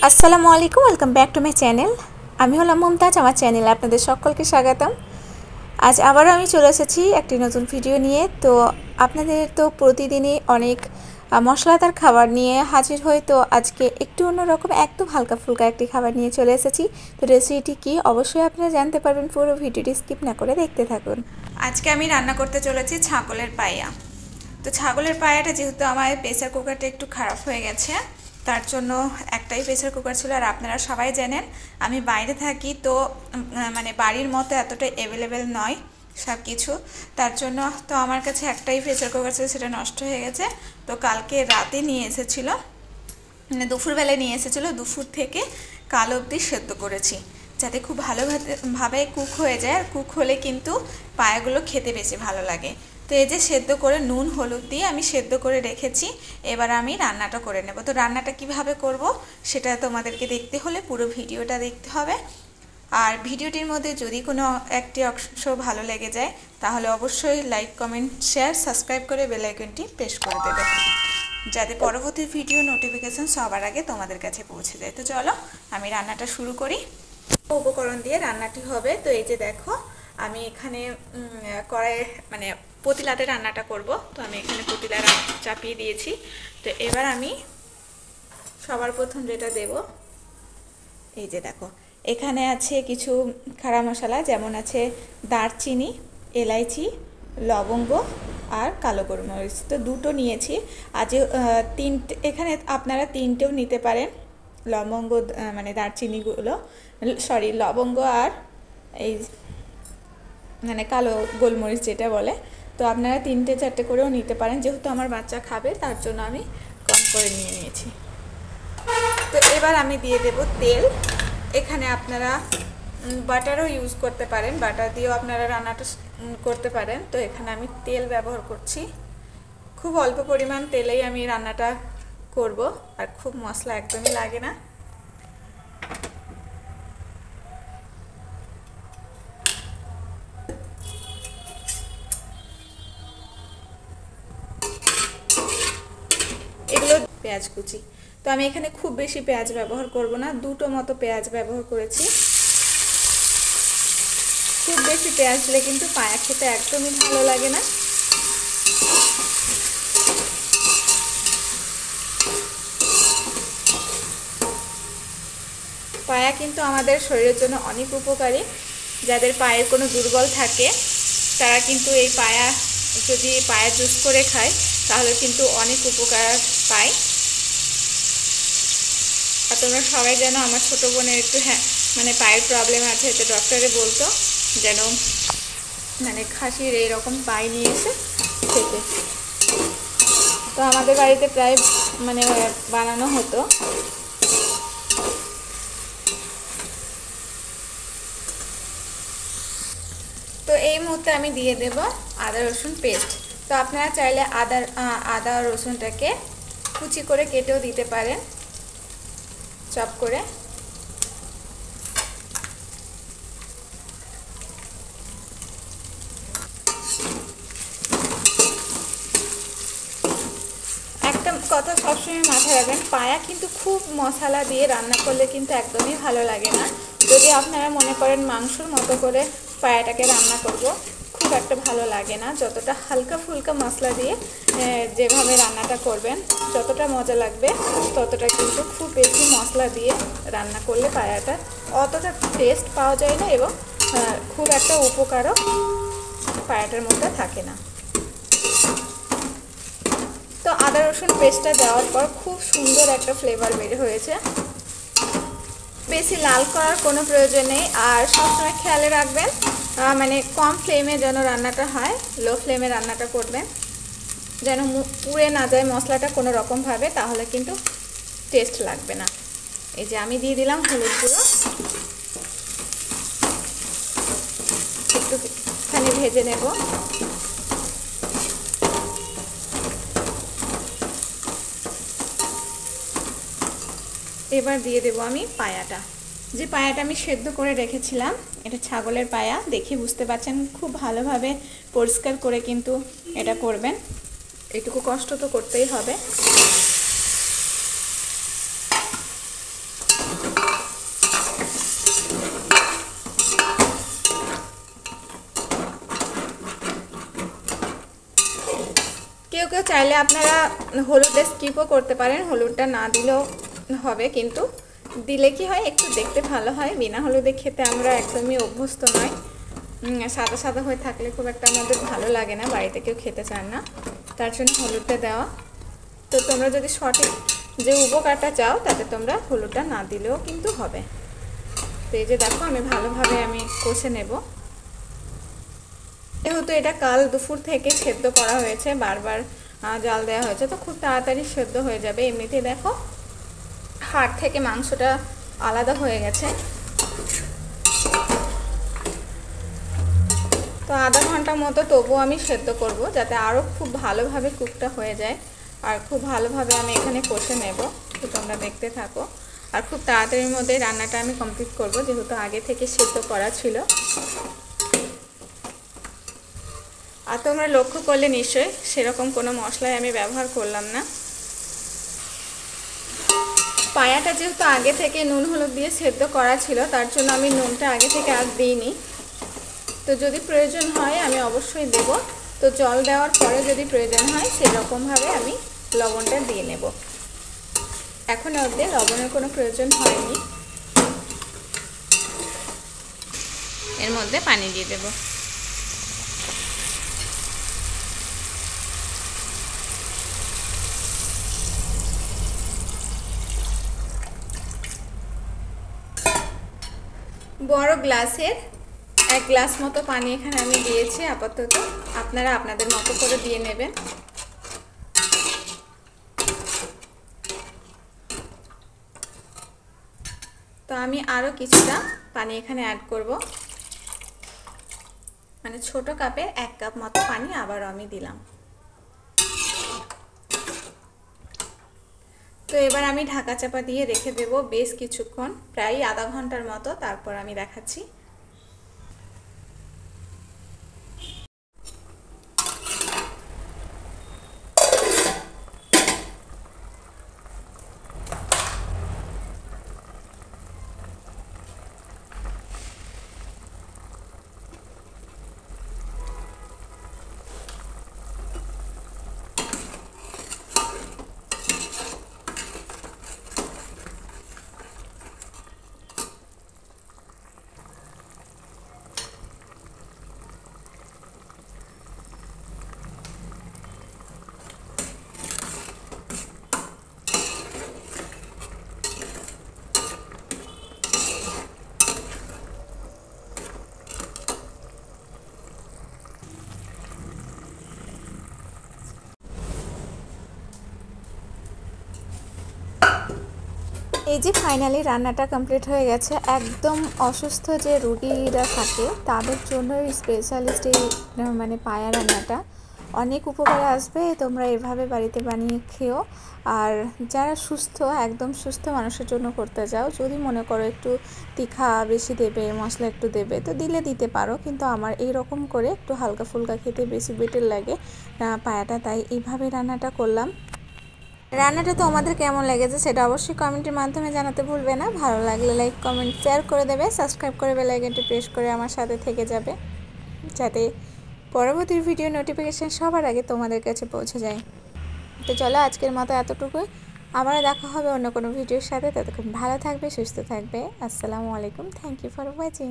আসসালামু আলাইকুম, welcome back to my channel. আমি হলাম মুমতাজ। আমার চ্যানেলে আপনাদের সকলকে স্বাগতম। আজ আবারও আমি চলে এসেছি একটি নতুন ভিডিও নিয়ে। তো আপনাদের তো প্রতিদিনই অনেক মশলাদার খাবার নিয়ে হাজির হই। তো আজকে একটু অন্যরকম একদম হালকা ফুলকা একটি খাবার নিয়ে চলে এসেছি। তো রেসিপিটি কি অবশ্যই আপনারা জানতে পারবেন, পুরো ভিডিওটি স্কিপ না করে দেখতে থাকুন। আজকে আমি রান্না করতে চলেছি ছাগলের পায়া। তো ছাগলের পায়াটা যেহেতু আমার প্রেসার কুকারটা একটু খারাপ হয়ে গেছে, তার জন্য একটাই প্রেসার কুকার ছিল। আর আপনারা সবাই জানেন আমি বাইরে থাকি, তো মানে বাড়ির মতো এতটা অ্যাভেলেবেল নয় সব কিছু। তার জন্য তো আমার কাছে একটাই প্রেসার কুকার ছিল, সেটা নষ্ট হয়ে গেছে। তো কালকে রাতে নিয়ে এসেছিলো, মানে দুপুরবেলায় নিয়ে এসেছিলো। দুপুর থেকে কাল অবধি সেদ্ধ করেছি, যাতে খুব ভালোভাবে কুক হয়ে যায়। আর কুক হলে কিন্তু পায়াগুলো খেতে বেশি ভালো লাগে। তো এই যে সেদ্ধ করে নুন হলুদ দিয়ে আমি সেদ্ধ করে রেখেছি। এবার আমি রান্নাটা করে নেব। তো রান্নাটা কিভাবে করব সেটা তোমাদেরকে দেখতে হলে পুরো ভিডিওটা দেখতে হবে। আর ভিডিওটির মধ্যে যদি কোনো একটি অংশ ভালো লেগে যায় তাহলে অবশ্যই লাইক, কমেন্ট, শেয়ার, সাবস্ক্রাইব করে বেল আইকনটি প্রেস করে দেবে, যাতে পরবর্তী ভিডিও নোটিফিকেশন সবার আগে তোমাদের কাছে পৌঁছে যায়। তো চলো আমি রান্নাটা শুরু করি। উপকরণ দিয়ে রান্নাটি হবে। তো এই যে দেখো, আমি এখানে কড়াই মানে পতিলাতে রান্নাটা করব। তো আমি এখানে পতিলা চাপিয়ে দিয়েছি। তো এবার আমি সবার প্রথম যেটা দেব, এই যে দেখো এখানে আছে কিছু খাড়া মশলা, যেমন আছে দারচিনি, এলাইচি, লবঙ্গ আর কালো গোলমরিচ। তো দুটো নিয়েছি। আজ তিনটে, এখানে আপনারা তিনটেও নিতে পারেন। লবঙ্গ মানে দারচিনিগুলো, সরি লবঙ্গ আর এই মানে কালো গোলমরিচ যেটা বলে, তো আপনারা তিনটে চারটে করেও নিতে পারেন। যেহেতু আমার বাচ্চা খাবে তার জন্য আমি কম করে নিয়েছি। তো এবার আমি দিয়ে দেব তেল। এখানে আপনারা বাটারও ইউজ করতে পারেন, বাটার দিয়েও আপনারা রান্নাটা করতে পারেন। তো এখানে আমি তেল ব্যবহার করছি। খুব অল্প পরিমাণ তেলেই আমি রান্নাটা করব, আর খুব মশলা একদমই লাগে না। এগুলো পেঁয়াজ কুচি। তো আমি এখানে খুব বেশি পেঁয়াজ ব্যবহার করব না, দুটো মতো পেঁয়াজ ব্যবহার করেছি। খুব বেশি পেঁয়াজ দিলে কিন্তু পায়া খেতে একদমই ভালো লাগে না। পায়া কিন্তু আমাদের শরীরের জন্য অনেক উপকারী। যাদের পায়ের কোনো দুর্বল থাকে তারা কিন্তু এই পায়া যদি পায়া জুস করে খায় তাহলে কিন্তু অনেক উপকার পায়। আর তোমরা সবাই জানো আমার ছোটো বোনের একটু মানে পায়ের প্রবলেম আছে। তো ডক্টরে বলতো যেন মানে খাসির এইরকম পায়ে নিয়ে এসে খেতে। তো আমাদের বাড়িতে প্রায় মানে বানানো হতো। তো এই মুহূর্তে আমি দিয়ে দেব আদা রসুন পেস্ট। তো আপনারা চাইলে আদা রসুনটাকে কুচি করে কেটেও দিতে পারেন, চপ করে। একটা কথা সবসময় মাথায় রাখবেন, পায়া কিন্তু খুব মশলা দিয়ে রান্না করলে কিন্তু একদমই ভালো লাগে না। যদি আপনারা মনে করেন মাংসর মতো করে পায়াটাকে রান্না করব, খুব একটা ভালো লাগে না। যতটা হালকা ফুলকা মশলা দিয়ে যেভাবে রান্নাটা করবেন যতটা মজা লাগবে, ততটা কিন্তু খুব বেশি মশলা দিয়ে রান্না করলে পায়াটা অতটা টেস্ট পাওয়া যায় না, এবং খুব একটা উপকারও পায়াটার মধ্যে থাকে না। তো আদা রসুন পেস্টটা দেওয়ার পর খুব সুন্দর একটা ফ্লেভার বের হয়েছে। বেশি লাল করার কোনো প্রয়োজন নেই। আর সবসময় খেয়ালে রাখবেন মানে কম ফ্লেমে যেন রান্নাটা হয়, লো ফ্লেমে রান্নাটা করবেন, যেন পুড়ে না যায় মশলাটা কোনো রকমভাবে, তাহলে কিন্তু টেস্ট লাগবে না। এই যে আমি দিয়ে দিলাম হলুদ গুঁড়ো, একটুখানি ভেজে নেব। এবার দিয়ে দেব আমি পায়াটা। যে পায়াটা আমি সেদ্ধ করে রেখেছিলাম, এটা ছাগলের পায়া, দেখে বুঝতে পারছেন খুব ভালোভাবে পরিষ্কার করে কিন্তু এটা করবেন। এটুকু কষ্ট তো করতেই হবে। চাইলে আপনারা হলুদটা স্কিপও করতে পারেন, হলুদটা না দিলেও হবে, কিন্তু দিলে কি হয় একটু দেখতে ভালো হয়। বিনা হলুদে খেতে আমরা একদমই অভ্যস্ত নয়, সাদা সাদা হয়ে থাকলে খুব একটা আমাদের ভালো লাগে না, বাড়িতে কেউ খেতে চান না, তার জন্য হলুদটা দেওয়া। তো তোমরা যদি সঠিক যে উপকারটা চাও তাতে তোমরা হলুদটা না দিলেও কিন্তু হবে। তো এই যে দেখো আমি ভালোভাবে আমি কষে নেব। যেহেতু এটা কাল দুপুর থেকে সেদ্ধ করা হয়েছে, বারবার জাল দেওয়া হয়েছে, তো খুব তাড়াতাড়ি সেদ্ধ হয়ে যাবে। এমনিতে দেখো হাড় থেকে মাংসটা আলাদা হয়ে গেছে। তো আধা ঘন্টা মতো তবুও আমি সেদ্ধ করব, যাতে আরও খুব ভালোভাবে কুকটা হয়ে যায়, আর খুব ভালোভাবে আমি এখানে কষে নেব। তো তোমরা দেখতে থাকো, আর খুব তাড়াতাড়ির মধ্যে রান্নাটা আমি কমপ্লিট করব, যেহেতু আগে থেকে সেদ্ধ করা ছিল। আর তোমরা লক্ষ্য করলে নিশ্চয়ই সেরকম কোনো মশলাই আমি ব্যবহার করলাম না। পায়াটা যেহেতু আগে থেকে নুন হলুদ দিয়ে সেদ্ধ করা ছিল, তার জন্য আমি নুনটা আগে থেকে আর দিইনি। তো যদি প্রয়োজন হয় আমি অবশ্যই দেব। তো জল দেওয়ার পরে যদি প্রয়োজন হয় সেরকমভাবে আমি লবণটা দিয়ে নেব। এখন অবধি লবণের কোনো প্রয়োজন হয়নি। এর মধ্যে পানি দিয়ে দেব। বড় গ্লাসের 1 গ্লাস মতো পানি এখানে আমি দিয়েছি আপাতত, আপনারা আপনাদের মতো করে দিয়ে নেবেন। তো আমি আরও কিছুটা পানি এখানে অ্যাড করব, মানে ছোট কাপে 1 কাপ মতো পানি আবারও আমি দিলাম। তো এবার আমি ঢাকা চাপা দিয়ে রেখে দেব বেশ কিছুক্ষণ, প্রায় আধা ঘন্টার মতো, তারপর আমি দেখাচ্ছি। এই যে ফাইনালি রান্নাটা কমপ্লিট হয়ে গেছে। একদম অসুস্থ যে রুগীরা থাকে তাদের জন্য স্পেশালিস্ট এই মানে পায়া রান্নাটা অনেক উপকারে আসবে। তোমরা এভাবে বাড়িতে বানিয়ে খেও। আর যারা সুস্থ, একদম সুস্থ মানুষের জন্য করতে যাও, যদি মনে করো একটু তিখা বেশি দেবে, মশলা একটু দেবে, তো দিতে পারো, কিন্তু আমার এই রকম করে একটু হালকা ফুলকা খেতে বেশি বেটার লাগে পায়াটা, তাই এইভাবে রান্নাটা করলাম। রান্নাটা তো আমাদের কেমন লেগেছে সেটা অবশ্যই কমেন্টের মাধ্যমে জানাতে ভুলবে না। ভালো লাগলে লাইক কমেন্ট শেয়ার করে দেবে, সাবস্ক্রাইব করে বেল আইকনটি প্রেস করে আমার সাথে থেকে যাবে, যাতে পরবর্তী ভিডিও নোটিফিকেশান সবার আগে তোমাদের কাছে পৌঁছে যায়। তো চলো আজকের মতো এতটুকুই, আবারও দেখা হবে অন্য কোনো ভিডিওর সাথে। ততক্ষণ ভালো থাকবে, সুস্থ থাকবে। আসসালামু আলাইকুম, থ্যাংক ইউ ফর ওয়াচিং।